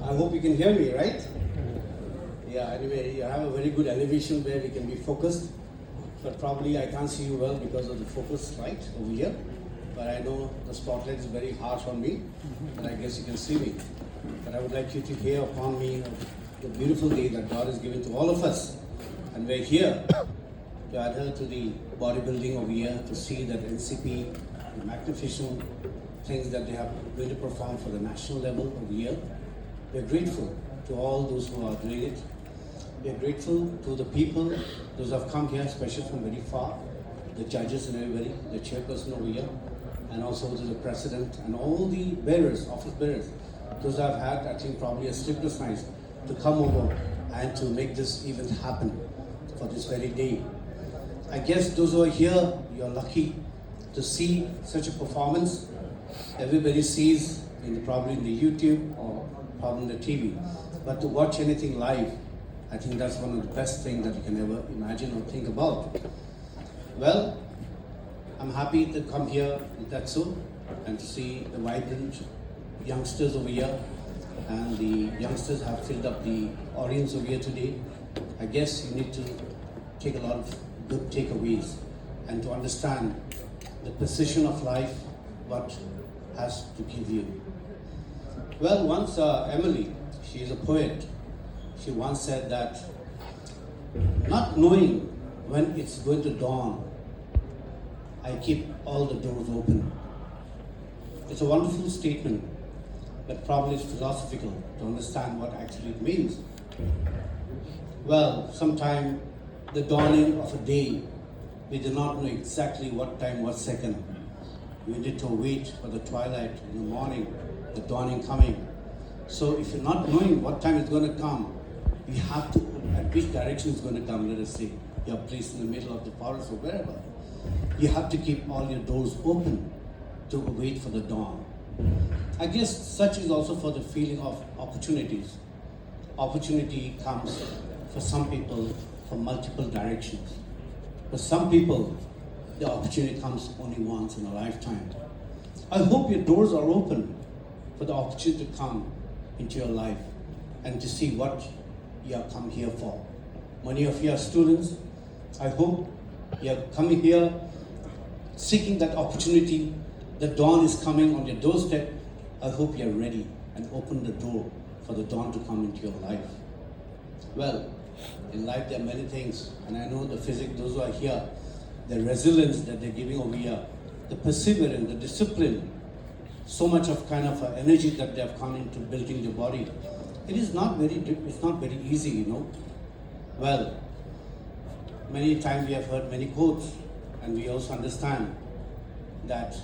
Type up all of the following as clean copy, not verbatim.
I hope you can hear me, right? Yeah, anyway, you have a very good elevation where we can be focused, but probably I can't see you well because of the focus right over here. But I know the spotlight is very harsh on me, but I guess you can see me. But I would like you to hear upon me the beautiful day that God has given to all of us. And we're here to adhere to the bodybuilding over here, to see that NCP, the magnificent things that they have going to perform for the national level over here. We're grateful to all those who are doing it. We're grateful to the people, those who have come here, especially from very far, the judges and everybody, the chairperson over here, and also to the president and all the bearers, office bearers. Those have had, I think, probably a sleepless night to come over and to make this event happen for this very day. I guess those who are here, you're lucky to see such a performance. Everybody sees probably in the YouTube or probably in the TV. But to watch anything live, I think that's one of the best things that you can ever imagine or think about. Well, I'm happy to come here in Tatsu and to see the vibrant youngsters over here. And the youngsters have filled up the audience over here today. I guess you need to take a lot of good takeaways and to understand the precision of life, what has to give you. Well, once Emily, she is a poet, she once said that not knowing when it's going to dawn, I keep all the doors open. It's a wonderful statement, but probably it's philosophical to understand what actually it means. Well, sometime the dawning of a day, we do not know exactly what time, what second. We need to wait for the twilight in the morning, the dawning coming. So if you're not knowing what time it's going to come, you have to, at which direction it's going to come, let us say, you're placed in the middle of the forest or wherever. You have to keep all your doors open to wait for the dawn. I guess such is also for the feeling of opportunities. Opportunity comes for some people from multiple directions. For some people, the opportunity comes only once in a lifetime. I hope your doors are open for the opportunity to come into your life and to see what you have come here for. Many of you are students. I hope you are coming here seeking that opportunity. The dawn is coming on your doorstep. I hope you are ready and open the door for the dawn to come into your life. Well, in life there are many things, and I know the physics, those who are here, the resilience that they're giving over here, the perseverance, the discipline, so much of kind of energy that they have come into building the body. It's not very easy, you know. Well, many times we have heard many quotes, and we also understand that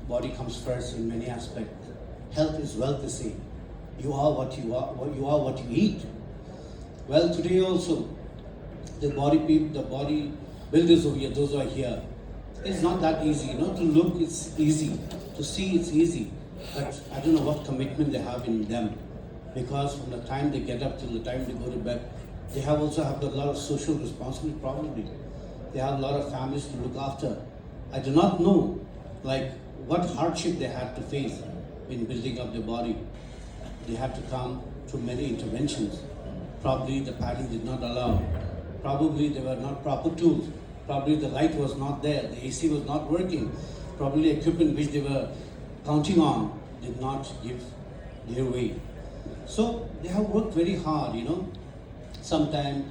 body comes first in many aspects. Health is wealth, they say. You are what you are, what you eat. Well, today also, the body builders over here, those who are here, it's not that easy, you know. To look, it's easy. To see, it's easy. But I don't know what commitment they have in them. Because from the time they get up till the time they go to bed, they also have a lot of social responsibility probably. They have a lot of families to look after. I do not know, like, what hardship they had to face in building up their body. They had to come through many interventions. Probably the padding did not allow. Probably there were not proper tools. Probably the light was not there. The AC was not working. Probably equipment which they were counting on did not give their way. So they have worked very hard, you know. Sometimes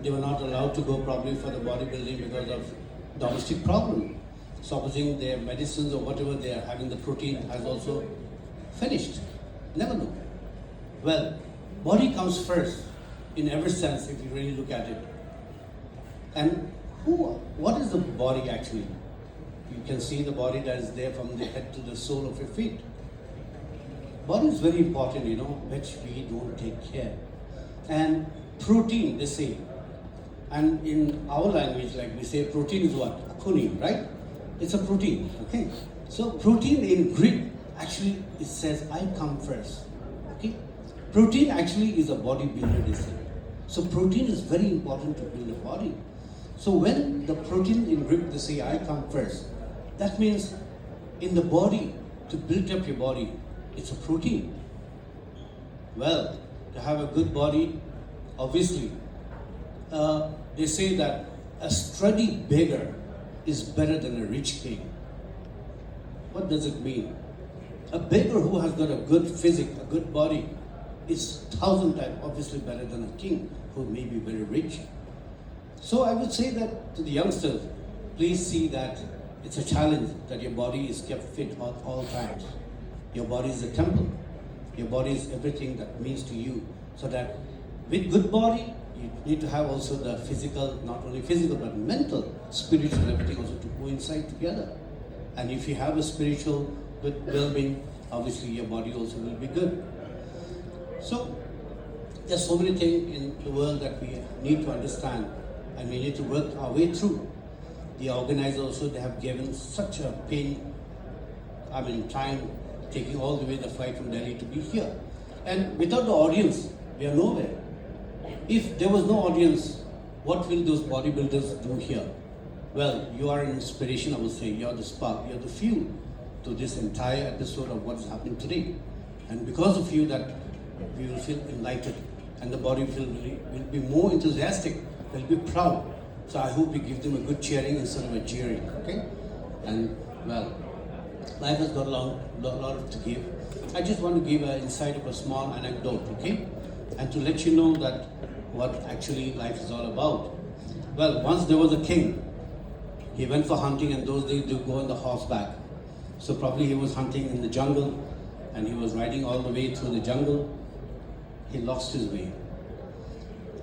they were not allowed to go probably for the bodybuilding because of domestic problem. Supposing their medicines or whatever they are having, the protein has also finished. Never know. Well, body comes first in every sense if you really look at it. And what is the body actually? You can see the body that is there from the head to the sole of your feet. Body is very important, you know, which we don't take care. And protein, they say. And in our language, like we say, protein is what? Akuni, right? It's a protein, okay? So protein in Greek, actually it says, I come first, okay? Protein actually is a bodybuilder, they say. So protein is very important to build a body. So when the protein in Greek, they say, I come first, that means in the body, to build up your body, it's a protein. Well, to have a good body, obviously, they say that a sturdy beggar is better than a rich king. What does it mean? A beggar who has got a good physique, a good body, is 1,000 times obviously better than a king who may be very rich. So I would say that to the youngsters, please see that it's a challenge that your body is kept fit at all times. Your body is a temple. Your body is everything that means to you. So that with good body, you need to have also the physical, not only physical, but mental, spiritual, everything also to go inside together. And if you have a spiritual good well-being, obviously your body also will be good. So there's so many things in the world that we need to understand and we need to work our way through. The organizers also, they have given such a time taking all the way the flight from Delhi to be here. And without the audience, we are nowhere. If there was no audience, what will those bodybuilders do here? Well, you are an inspiration, I would say. You are the spark, you are the fuel to this entire episode of what is happening today. And because of you, that we will feel enlightened and the body will be more enthusiastic, will be proud. So I hope we give them a good cheering instead of a jeering, okay? And well, life has got a lot to give. I just want to give an insight of a small anecdote, okay? And to let you know that what actually life is all about. Well, once there was a king. He went for hunting, and those days they would go on the horseback. So probably he was hunting in the jungle and he was riding all the way through the jungle. He lost his way.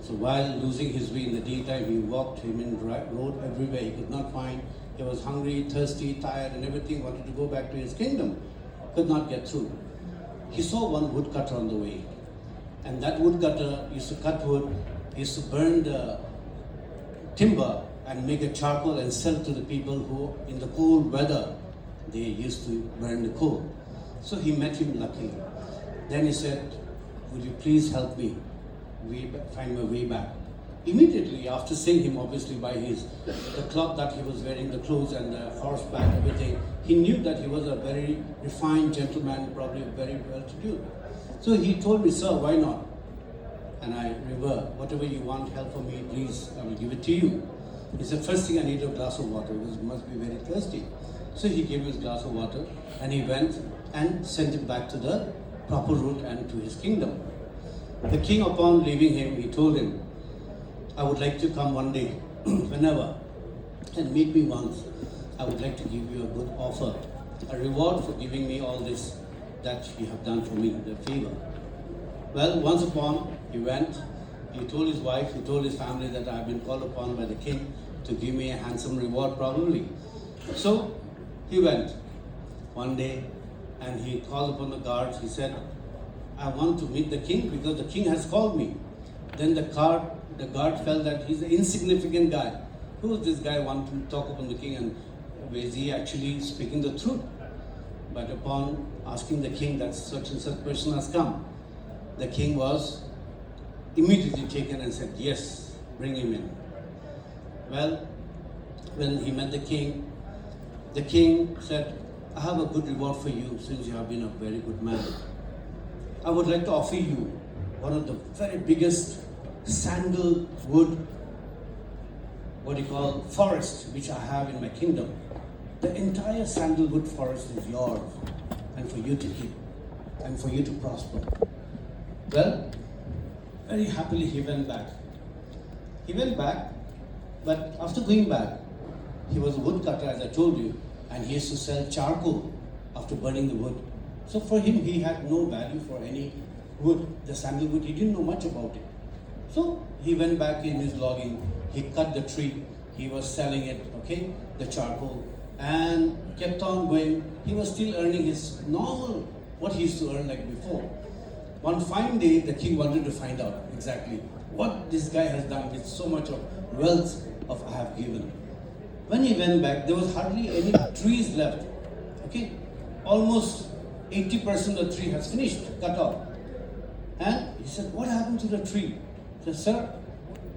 So while losing his way in the daytime, he walked, rode everywhere. He could not find. He was hungry, thirsty, tired and everything, wanted to go back to his kingdom. Could not get through. He saw one woodcutter on the way. And that woodcutter used to cut wood, used to burn the timber and make a charcoal and sell to the people who, in the cold weather, they used to burn the coal. So he met him luckily. Then he said, "Would you please help me find my way back?" Immediately after seeing him, obviously by the cloth that he was wearing, the clothes and the horseback, everything, he knew that he was a very refined gentleman, probably very well-to-do. So he told me, "Sir, why not?" And I revert, "Whatever you want help from me, please, I will give it to you." He said, "First thing I need a glass of water. He must be very thirsty." So he gave him his glass of water and he went and sent him back to the proper route and to his kingdom. The king, upon leaving him, he told him, "I would like to come one day, whenever, and meet me once. I would like to give you a good offer, a reward for giving me all this that you have done for me, the favor." Well, once upon, he went, he told his wife, he told his family that I have been called upon by the king to give me a handsome reward probably. So, he went one day and he called upon the guards. He said, "I want to meet the king because the king has called me." Then the guard felt that he's an insignificant guy. Who is this guy wanting to talk upon the king, and is he actually speaking the truth? But upon asking the king that such and such person has come, the king was immediately taken and said, "Yes, bring him in." Well, when he met the king said, "I have a good reward for you since you have been a very good man. I would like to offer you one of the very biggest sandalwood, forest which I have in my kingdom. The entire sandalwood forest is yours and for you to keep and for you to prosper." Well, very happily he went back. But after going back, he was a woodcutter, as I told you, and he used to sell charcoal after burning the wood. So for him, he had no value for any wood, the sandalwood. He didn't know much about it. So he went back in his logging. He cut the tree. He was selling it, okay, the charcoal, and kept on going. He was still earning his normal, what he used to earn like before. One fine day, the king wanted to find out exactly what this guy has done with so much of wealth of I have given. When he went back, there was hardly any trees left. Okay, almost 80% of the tree has finished, cut off. And he said, "What happened to the tree?" He said, "Sir,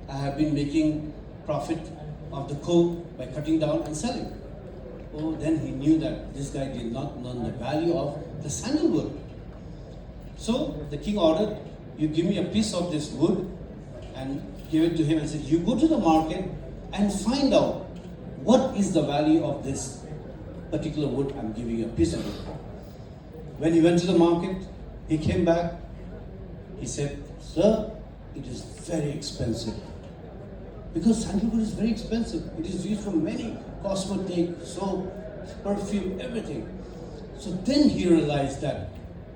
I have been making profit of the coal by cutting down and selling." Oh, then he knew that this guy did not know the value of the sandalwood. So the king ordered, you give me a piece of this wood and give it to him and said, you go to the market and find out what is the value of this particular wood. I'm giving you a piece of it. When he went to the market, he came back. He said, sir, it is very expensive. Because sandalwood is very expensive. It is used for many cosmetic, soap, perfume, everything. So then he realized that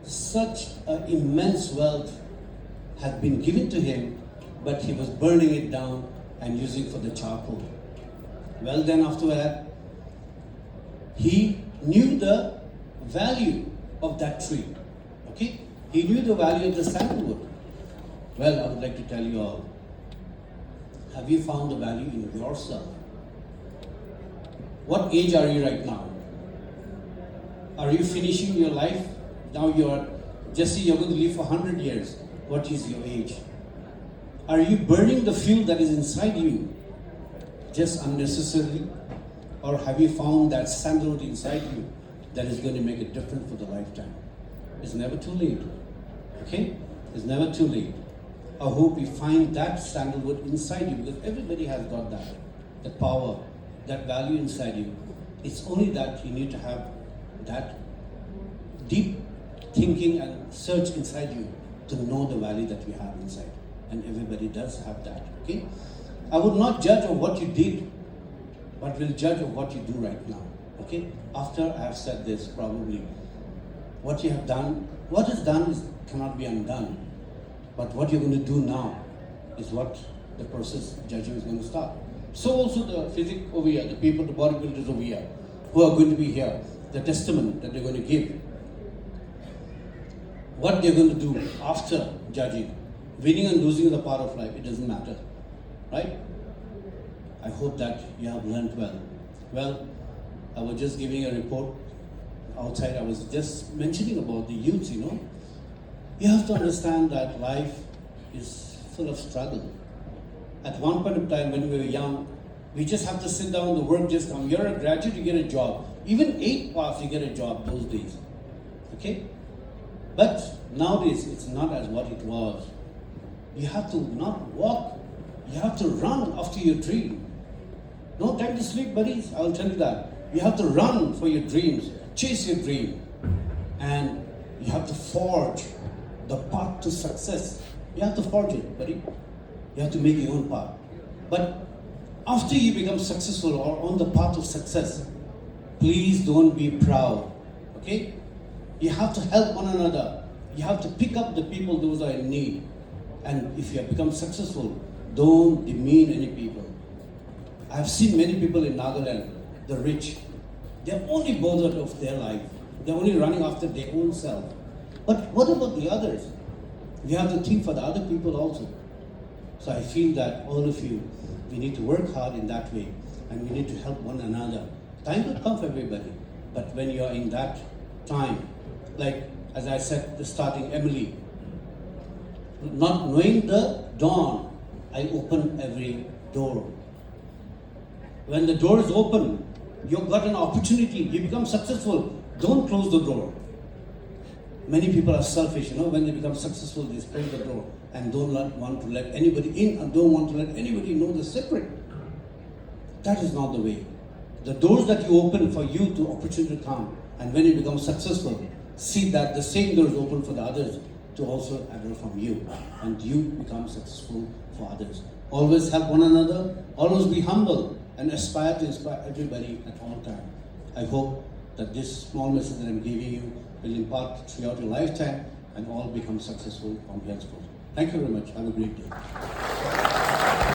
such an immense wealth had been given to him, but he was burning it down and using for the charcoal. Well, then after that, he knew the value of that tree. Okay? He knew the value of the sandalwood. Well, I would like to tell you all, have you found the value in yourself? What age are you right now? Are you finishing your life? Now you're going to live for 100 years. What is your age? Are you burning the fuel that is inside you just unnecessarily? Or have you found that sandalwood inside you that is going to make a difference for the lifetime? It's never too late. Okay? It's never too late. I hope you find that sandalwood inside you, because everybody has got that power, that value inside you. It's only that you need to have that deep thinking and search inside you to know the value that you have inside. And everybody does have that. Okay? I would not judge of what you did, but will judge of what you do right now. Okay? After I have said this, probably what you have done, what is done cannot be undone. But what you're going to do now is what the process judging is going to start. So also the physics over here, the people, the bodybuilders over here, who are going to be here, the testament that they're going to give, what they're going to do after judging. Winning and losing is a part of life, it doesn't matter. Right? I hope that you have learned well. Well, I was just giving a report outside. I was just mentioning about the youth, You have to understand that life is full of struggle. At one point of time when we were young, we just have to sit down, the work just comes. You're a graduate, you get a job. Even 8 pass, you get a job those days. Okay? But nowadays, it's not as what it was. You have to not walk, you have to run after your dream. No time to sleep, buddies, I'll tell you that. You have to run for your dreams, chase your dream. And you have to forge the path to success. You have to forge it, buddy. You have to make your own path. But after you become successful or on the path of success, please don't be proud. Okay? You have to help one another. You have to pick up the people those are in need. And if you have become successful, don't demean any people. I've seen many people in Nagaland, the rich, they're only bothered of their life. They're only running after their own self. But what about the others? You have to think for the other people also. So I feel that all of you, we need to work hard in that way. And we need to help one another. Time will come for everybody. But when you are in that time, like as I said, the starting Emily, not knowing the dawn, I open every door. When the door is open, you've got an opportunity, you become successful. Don't close the door. Many people are selfish, when they become successful, they close the door and don't want to let anybody in and don't want to let anybody know the secret. That is not the way. The doors that you open for you to opportunity to come, and when you become successful, see that the same door is open for the others to also admire from you, and you become successful for others. Always help one another, always be humble, and aspire to inspire everybody at all times. I hope that this small message that I'm giving you will impart throughout your lifetime and all become successful from henceforth. Thank you very much. Have a great day.